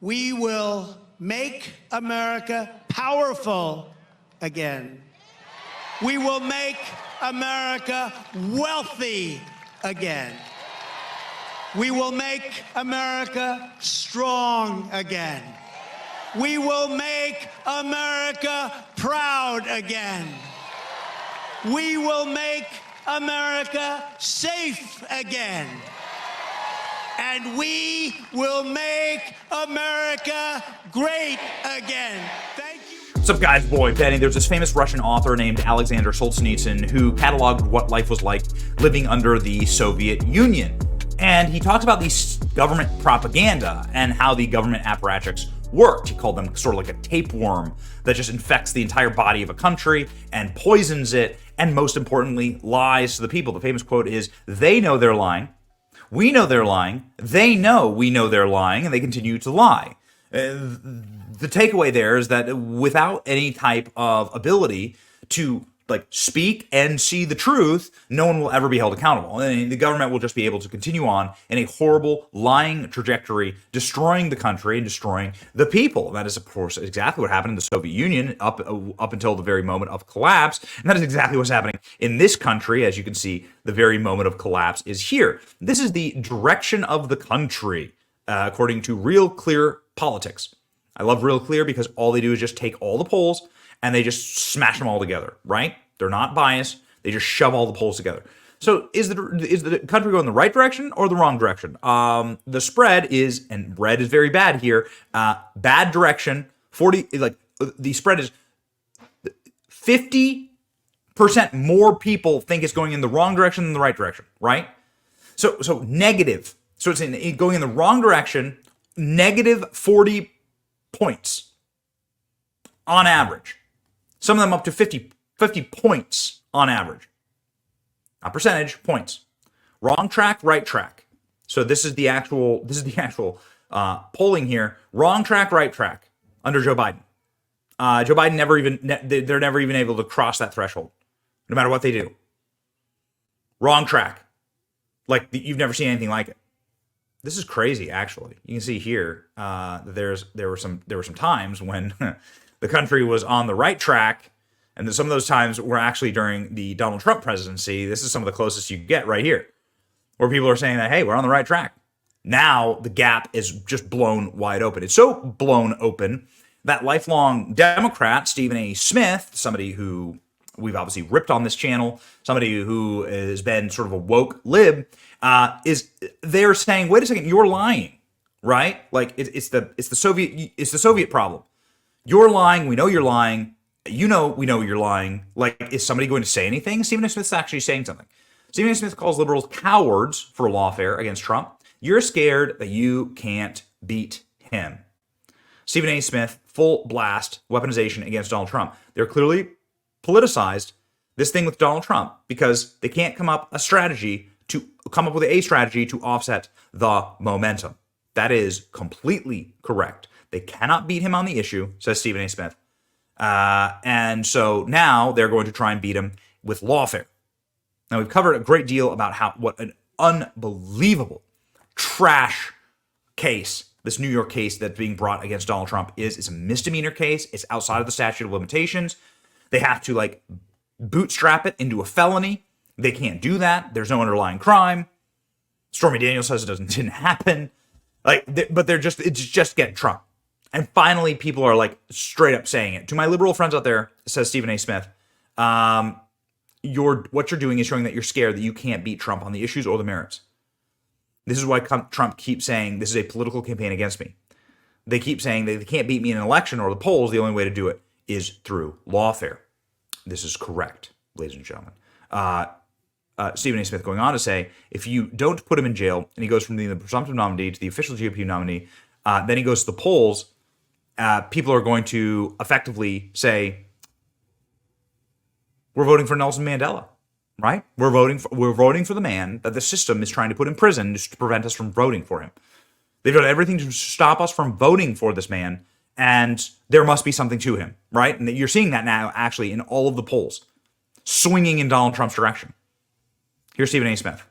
We will make America powerful again. We will make America wealthy again. We will make America strong again. We will make America proud again. We will make America safe again. And we will make America great again. Thank you. What's up, guys? Boy, Benny. There's this famous Russian author named Alexander Solzhenitsyn who cataloged what life was like living under the Soviet Union. And he talks about these government propaganda and how the government apparatchiks worked. He called them sort of like a tapeworm that just infects the entire body of a country and poisons it, and most importantly, lies to the people. The famous quote is, "They know they're lying. We know they're lying. They know we know they're lying, and they continue to lie." The takeaway there is that without any type of ability to speak and see the truth, no one will ever be held accountable. And the government will just be able to continue on in a horrible, lying trajectory, destroying the country and destroying the people. And that is, of course, exactly what happened in the Soviet Union up until the very moment of collapse. And that is exactly what's happening in this country. As you can see, the very moment of collapse is here. This is the direction of the country, according to Real Clear Politics. I love Real Clear because all they do is just take all the polls and they just smash them all together, right? They're not biased. They just shove all the polls together. So is the country going the right direction or the wrong direction? The spread is, and red is very bad here, bad direction. The spread is 50% more people think it's going in the wrong direction than the right direction, right? So negative. So it's going in the wrong direction, negative 40 points on average. Some of them up to 50 points on average. Not percentage, points. Wrong track, right track. So this is the actual polling here. Wrong track, right track under Joe Biden. Joe Biden they're never even able to cross that threshold, no matter what they do. Wrong track. You've never seen anything like it. This is crazy, actually. You can see here that there were some times when the country was on the right track, and some of those times were actually during the Donald Trump presidency. This is some of the closest you get right here, where people are saying that, hey, we're on the right track. Now the gap is just blown wide open. It's so blown open that lifelong Democrat Stephen A. Smith, somebody who we've obviously ripped on this channel, somebody who has been sort of a woke lib, they're saying, wait a second, you're lying, right? It's the Soviet problem. You're lying. We know you're lying. We know you're lying. Is somebody going to say anything? Stephen A. Smith's actually saying something. Stephen A. Smith calls liberals cowards for lawfare against Trump. You're scared that you can't beat him. Stephen A. Smith, full blast weaponization against Donald Trump. They're clearly politicized this thing with Donald Trump because they can't come up with a strategy to offset the momentum. That is completely correct. They cannot beat him on the issue, says Stephen A. Smith. And so now they're going to try and beat him with lawfare. Now, we've covered a great deal about what an unbelievable trash case this New York case that's being brought against Donald Trump is. It's a misdemeanor case. It's outside of the statute of limitations. They have to bootstrap it into a felony. They can't do that. There's no underlying crime. Stormy Daniels says it didn't happen. But it's just getting Trump. And finally, people are straight up saying it. To my liberal friends out there, says Stephen A. Smith, what you're doing is showing that you're scared that you can't beat Trump on the issues or the merits. This is why Trump keeps saying this is a political campaign against me. They keep saying they can't beat me in an election or the polls. The only way to do it is through lawfare. This is correct, ladies and gentlemen. Stephen A. Smith going on to say, if you don't put him in jail, and he goes from the presumptive nominee to the official GOP nominee, then he goes to the polls, people are going to effectively say, we're voting for Nelson Mandela, right? We're voting for the man that the system is trying to put in prison just to prevent us from voting for him. They've done everything to stop us from voting for this man, and there must be something to him, right? And you're seeing that now actually in all of the polls, swinging in Donald Trump's direction. Here's Stephen A. Smith.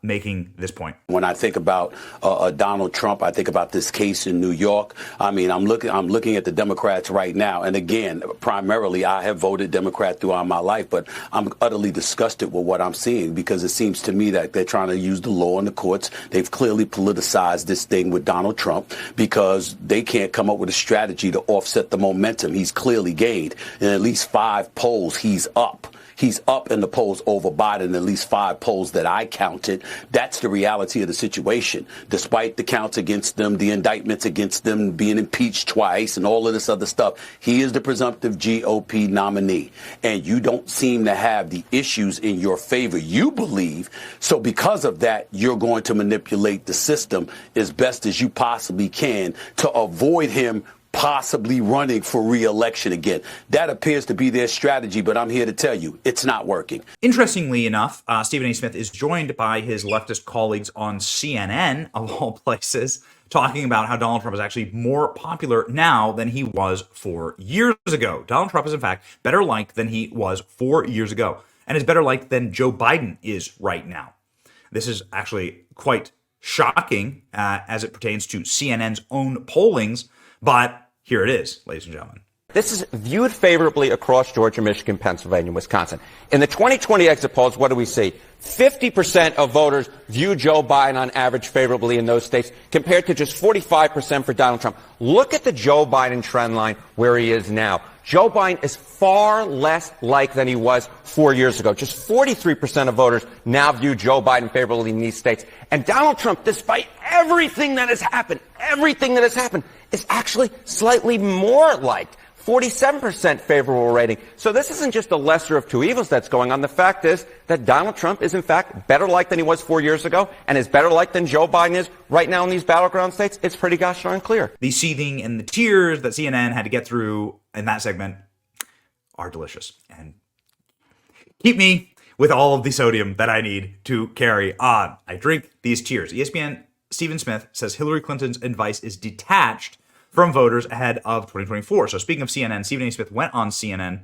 making this point. When I think about Donald Trump, I think about this case in New York. I mean, I'm looking at the Democrats right now. And again, primarily, I have voted Democrat throughout my life, but I'm utterly disgusted with what I'm seeing because it seems to me that they're trying to use the law in the courts. They've clearly politicized this thing with Donald Trump because they can't come up with a strategy to offset the momentum he's clearly gained. In at least 5 polls, he's up. He's up in the polls over Biden, at least 5 polls that I counted. That's the reality of the situation. Despite the counts against them, the indictments against them, being impeached twice and all of this other stuff, he is the presumptive GOP nominee. And you don't seem to have the issues in your favor, you believe. So because of that, you're going to manipulate the system as best as you possibly can to avoid him possibly running for re-election again. That appears to be their strategy, but I'm here to tell you, it's not working. Interestingly enough, Stephen A. Smith is joined by his leftist colleagues on CNN, of all places, talking about how Donald Trump is actually more popular now than he was 4 years ago. Donald Trump is, in fact, better liked than he was 4 years ago, and is better liked than Joe Biden is right now. This is actually quite shocking as it pertains to CNN's own pollings, but here it is, ladies and gentlemen. This is viewed favorably across Georgia, Michigan, Pennsylvania, Wisconsin. In the 2020 exit polls, what do we see? 50% of voters view Joe Biden on average favorably in those states, compared to just 45% for Donald Trump. Look at the Joe Biden trend line where he is now. Joe Biden is far less liked than he was 4 years ago. Just 43% of voters now view Joe Biden favorably in these states. And Donald Trump, despite everything that has happened, is actually slightly more liked. 47% favorable rating. So this isn't just a lesser of two evils that's going on. The fact is that Donald Trump is, in fact, better liked than he was 4 years ago and is better liked than Joe Biden is right now in these battleground states. It's pretty gosh darn clear. The seething and the tears that CNN had to get through in that segment are delicious and keep me with all of the sodium that I need to carry on. I drink these tears. ESPN Stephen Smith says Hillary Clinton's advice is detached from voters ahead of 2024. So speaking of CNN, Stephen A. Smith went on CNN.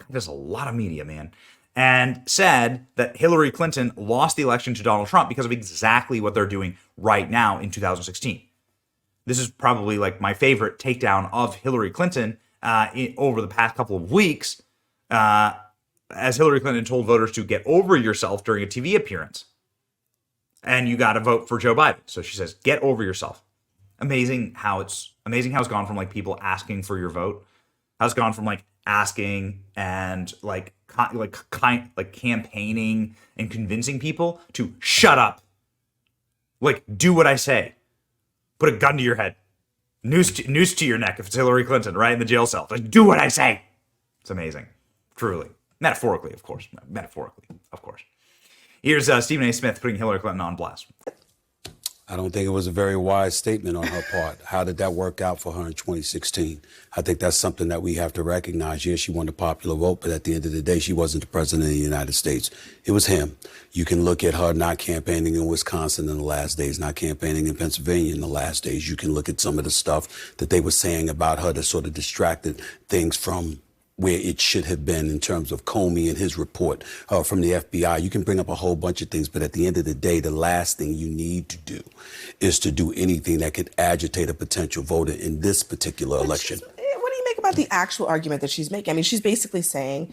There's a lot of media, man. And said that Hillary Clinton lost the election to Donald Trump because of exactly what they're doing right now in 2016. This is probably like my favorite takedown of Hillary Clinton over the past couple of weeks, as Hillary Clinton told voters to get over yourself during a TV appearance. And you got to vote for Joe Biden. So she says, get over yourself. Amazing how it's gone from like people asking for your vote, how it's gone from like asking and like campaigning and convincing people to shut up, like do what I say, put a gun to your head, noose to your neck if it's Hillary Clinton, right in the jail cell. Like do what I say. It's amazing, truly, metaphorically, of course. Here's Stephen A. Smith putting Hillary Clinton on blast. I don't think it was a very wise statement on her part. How did that work out for her in 2016? I think that's something that we have to recognize. Yes, she won the popular vote, but at the end of the day, she wasn't the president of the United States. It was him. You can look at her not campaigning in Wisconsin in the last days, not campaigning in Pennsylvania in the last days. You can look at some of the stuff that they were saying about her that sort of distracted things from where it should have been in terms of Comey and his report from the FBI. You can bring up a whole bunch of things, but at the end of the day, the last thing you need to do is to do anything that could agitate a potential voter in this particular election. What do you make about the actual argument that she's making? I mean, she's basically saying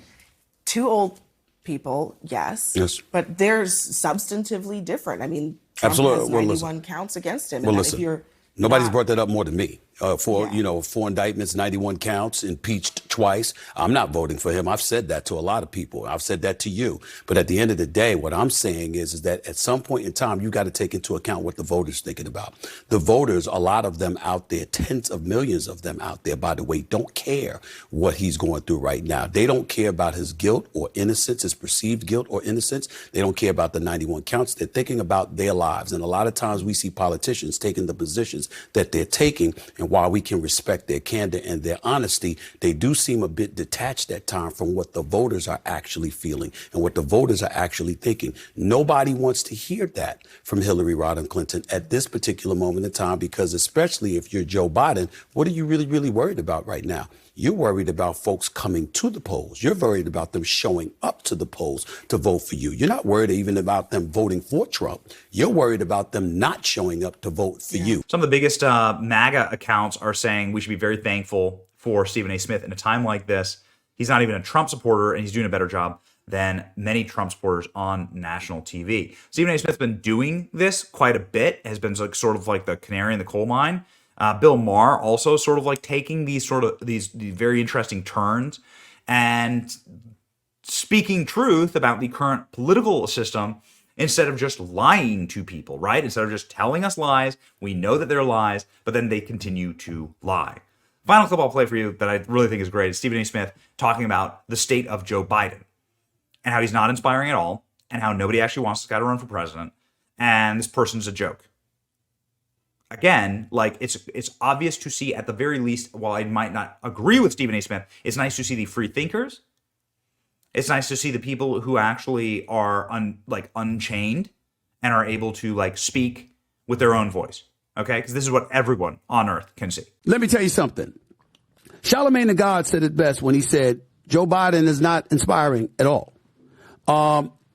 two old people, yes, but they're substantively different. I mean, Trump has 91 counts against him. Well, and listen, if you're nobody's brought that up more than me. For 4 indictments, 91 counts, impeached twice. I'm not voting for him. I've said that to a lot of people. I've said that to you. But at the end of the day, what I'm saying is that at some point in time, you got to take into account what the voters thinking about. The voters, a lot of them out there, tens of millions of them out there, by the way, don't care what he's going through right now. They don't care about his guilt or innocence, his perceived guilt or innocence. They don't care about the 91 counts. They're thinking about their lives. And a lot of times we see politicians taking the positions that they're taking, and And while we can respect their candor and their honesty, they do seem a bit detached at times from what the voters are actually feeling and what the voters are actually thinking. Nobody wants to hear that from Hillary Rodham Clinton at this particular moment in time, because especially if you're Joe Biden, what are you really worried about right now? You're worried about folks coming to the polls. You're worried about them showing up to the polls to vote for you. You're not worried even about them voting for Trump. You're worried about them not showing up to vote for you. Some of the biggest MAGA accounts are saying we should be very thankful for Stephen A. Smith in a time like this. He's not even a Trump supporter, and he's doing a better job than many Trump supporters on national TV. Stephen A. Smith's been doing this quite a bit, has been sort of like the canary in the coal mine. Bill Maher also sort of like taking these very interesting turns and speaking truth about the current political system instead of just lying to people, right? Instead of just telling us lies, we know that they're lies, but then they continue to lie. Final clip I'll play for you that I really think is great is Stephen A. Smith talking about the state of Joe Biden and how he's not inspiring at all and how nobody actually wants this guy to run for president and this person's a joke. Again, like it's obvious to see at the very least, while I might not agree with Stephen A. Smith, it's nice to see the free thinkers. It's nice to see the people who actually are unchained and are able to like speak with their own voice. Okay, because this is what everyone on earth can see. Let me tell you something. Charlemagne the God said it best when he said Joe Biden is not inspiring at all.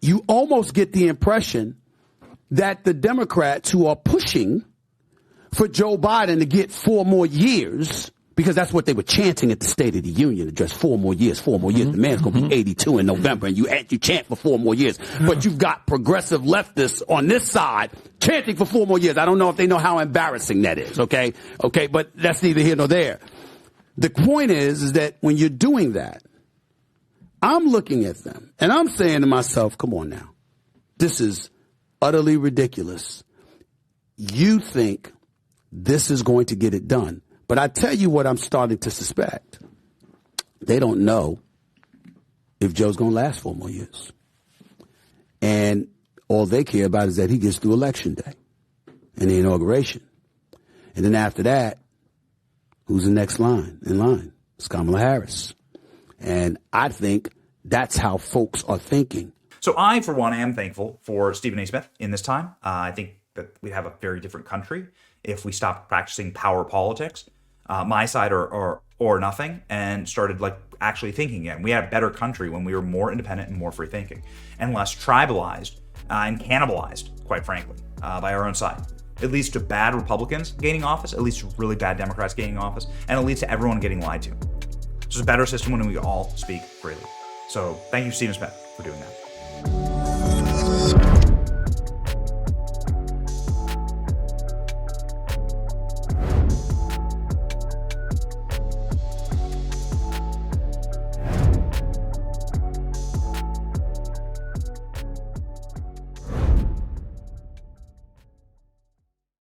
You almost get the impression that the Democrats who are pushing for Joe Biden to get 4 more years, because that's what they were chanting at the State of the Union address, 4 more years, 4 more years. The man's going to be 82 in November, and you chant for 4 more years. But you've got progressive leftists on this side chanting for 4 more years. I don't know if they know how embarrassing that is, okay? Okay, but that's neither here nor there. The point is that when you're doing that, I'm looking at them, and I'm saying to myself, come on now. This is utterly ridiculous. You think this is going to get it done. But I tell you what I'm starting to suspect. They don't know if Joe's going to last 4 more years. And all they care about is that he gets through Election Day and the inauguration. And then after that, who's the next in line? It's Kamala Harris. And I think that's how folks are thinking. So I, for one, am thankful for Stephen A. Smith in this time. I think that we have a very different country if we stopped practicing power politics, my side or nothing, and started like actually thinking again. We had a better country when we were more independent and more free thinking and less tribalized and cannibalized, quite frankly, by our own side. It leads to bad Republicans gaining office, it leads to really bad Democrats gaining office, and it leads to everyone getting lied to. So it's a better system when we all speak freely. So thank you, Stephen Smith, for doing that.